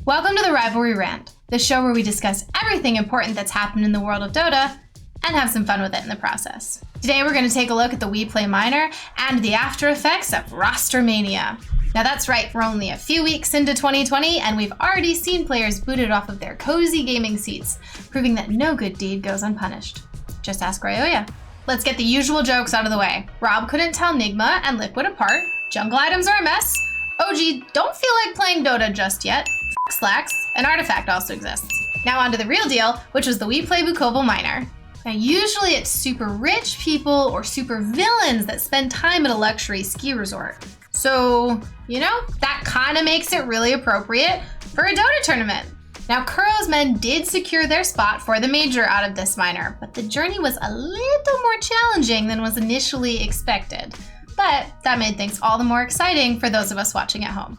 Welcome to the Rivalry Rant, the show where we discuss everything important that's happened in the world of Dota and have some fun with it in the process. Today we're going to take a look at the WePlay Minor and the after effects of Rostermania. Now that's right, we're only a few weeks into 2020 and we've already seen players booted off of their cozy gaming seats, proving that no good deed goes unpunished. Just ask Ryoya. Let's get the usual jokes out of the way. Rob couldn't tell Nigma and Liquid apart. Jungle items are a mess. OG, don't feel like playing Dota just yet. F slacks. An artifact also exists. Now on to the real deal, which was the WePlay Bukovel Minor. Now usually it's super rich people or super villains that spend time at a luxury ski resort. So, you know, that kind of makes it really appropriate for a Dota tournament. Now Kuro's men did secure their spot for the major out of this minor, but the journey was a little more challenging than was initially expected. But that made things all the more exciting for those of us watching at home.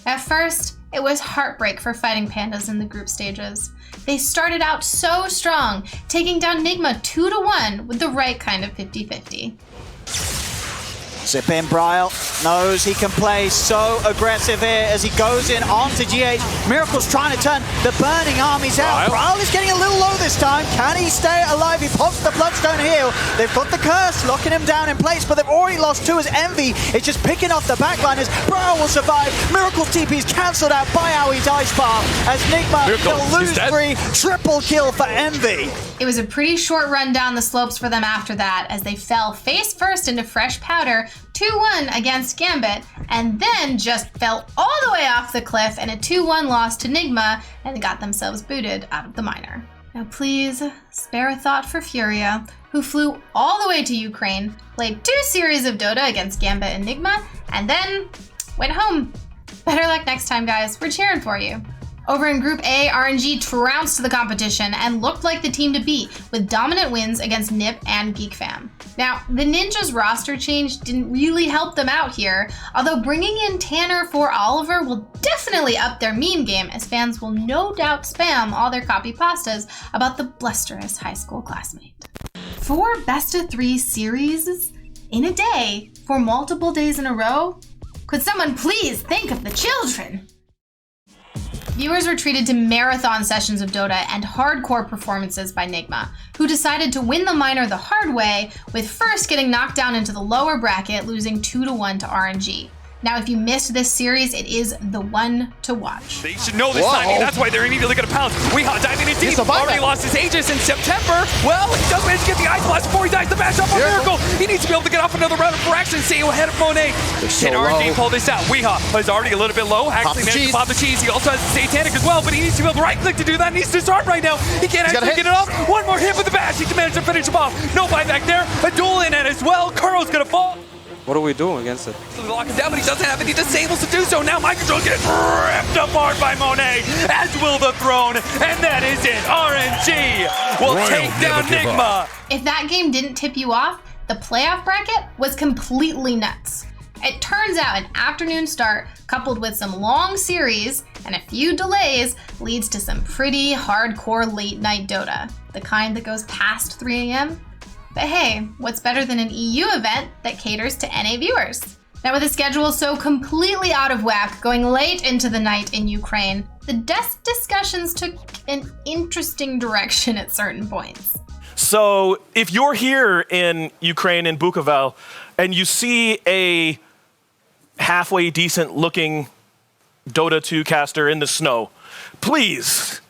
At first, it was heartbreak for Fighting PandaS in the group stages. They started out so strong, taking down Nigma 2-1 with the right kind of 50-50. Zip in, Bryle knows he can play so aggressive here as he goes in onto GH. Miracle's trying to turn the burning armies out. Bryle is getting a little low this time. Can he stay alive? He pops the Bloodstone heal. They've got the curse locking him down in place, but they've already lost two as Envy is just picking off the backliners. Bryle will survive. Miracle's TP is cancelled out by Aui's Ice Bar as Nigma will lose three. Triple kill for Envy. It was a pretty short run down the slopes for them after that as they fell face first into fresh powder 2-1 against Gambit, and then just fell all the way off the cliff in a 2-1 loss to Nigma and got themselves booted out of the minor. Now please spare a thought for FURIA, who flew all the way to Ukraine, played 2 series of Dota against Gambit and Nigma, and then went home. Better luck next time, guys. We're cheering for you. Over in Group A, RNG trounced the competition and looked like the team to beat with dominant wins against NiP and GeekFam. Now, the Ninjas roster change didn't really help them out here, although bringing in Tanner for Oliver will definitely up their meme game as fans will no doubt spam all their copy pastas about the blusterous high school classmate. 4 best-of-3 series in a day for multiple days in a row? Could someone please think of the children? Viewers were treated to marathon sessions of Dota and hardcore performances by Nigma, who decided to win the minor the hard way, with first getting knocked down into the lower bracket, losing 2-1 to RNG. Now, if you missed this series, it is the one to watch. They should know this timing. That's why they're immediately going to pounce. Weha diving in deep. Already lost his Aegis in September. Well, he does manage to get the Ice Blast before he dies. The mash up on Miracle. He needs to be able to get off another round of fraction. Stay ahead of Monet. Can RNG pull this out? Weha is already a little bit low. Actually managed to pop the cheese. He also has Satanic as well, but he needs to be able to right click to do that. He needs to start right now. He can't actually get it off. One more hit with the bash. He can manage to finish him off. No buyback there. A duel in it as well. Kuro's going to fall. What are we doing against it? Lock him down, but he doesn't have any disables to do so. Now my control's getting ripped apart by Monet, as will the throne, and that is it. RNG will take down Nigma. If that game didn't tip you off, the playoff bracket was completely nuts. It turns out an afternoon start coupled with some long series and a few delays leads to some pretty hardcore late night Dota, the kind that goes past 3 a.m. But hey, what's better than an EU event that caters to NA viewers? Now with a schedule so completely out of whack, going late into the night in Ukraine, the desk discussions took an interesting direction at certain points. So if you're here in Ukraine, in Bukovel, and you see a halfway decent looking Dota 2 caster in the snow, please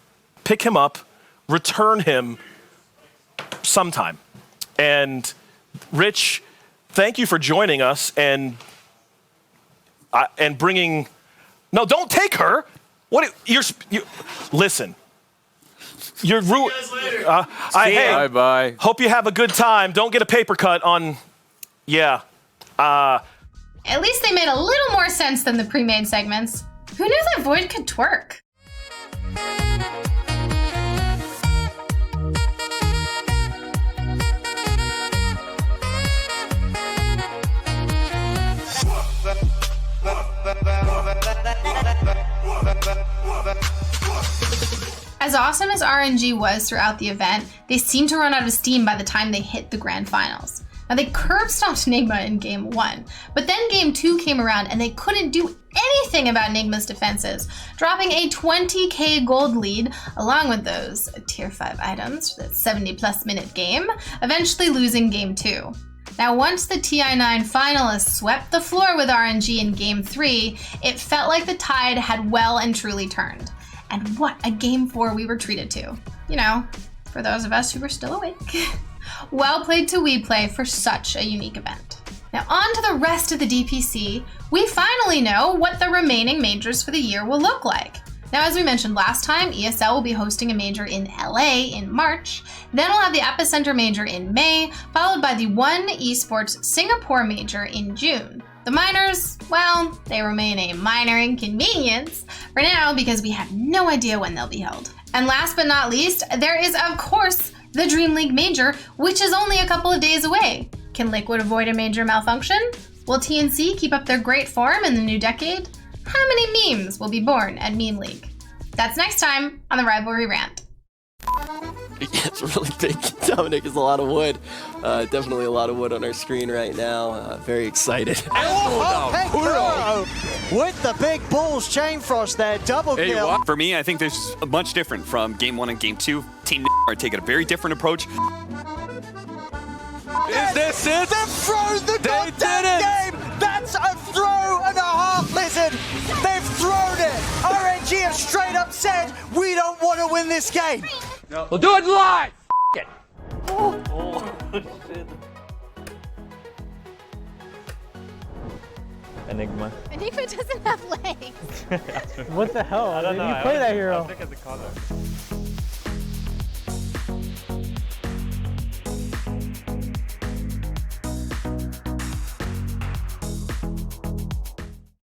pick him up, return him sometime. And Rich, thank you for joining us and bringing. No, don't take her. What you listen. You're rude. Hey, bye. Hope you have a good time. Don't get a paper cut on. Yeah. At least they made a little more sense than the pre-made segments. Who knew that Void could twerk? As awesome as RNG was throughout the event, they seemed to run out of steam by the time they hit the grand finals. Now they curb stomped Nigma in game 1, but then game 2 came around and they couldn't do anything about Nigma's defenses, dropping a 20k gold lead along with those tier 5 items for that 70+ minute game, eventually losing game 2. Now once the TI9 finalists swept the floor with RNG in game 3, it felt like the tide had well and truly turned. And what a game 4 we were treated to. You know, for those of us who were still awake. Well played to WePlay for such a unique event. Now on to the rest of the DPC, we finally know what the remaining majors for the year will look like. Now as we mentioned last time, ESL will be hosting a major in LA in March, then we'll have the Epicenter major in May, followed by the One Esports Singapore major in June. The minors, well, they remain a minor inconvenience for now because we have no idea when they'll be held. And last but not least, there is of course the DreamLeague major, which is only a couple of days away. Can Liquid avoid a major malfunction? Will TNC keep up their great form in the new decade? How many memes will be born at Meme League? That's next time on the Rivalry Rant. Yeah, it's really big. Dominic is a lot of wood. Definitely a lot of wood on our screen right now. Very excited. With the big balls, Chain Frost there, double kill. For me, I think this is much different from game 1 and game 2. Team are taking a very different approach. Is this it? They've thrown the goddamn game! That's a throw and a half, listen! They've thrown it! RNG have straight up said, we don't want to win this game! No. We'll do it live! F*** it! Oh, shit. Enigma. Enigma doesn't have legs. What the hell? I don't know. You play that hero. I think it's a color.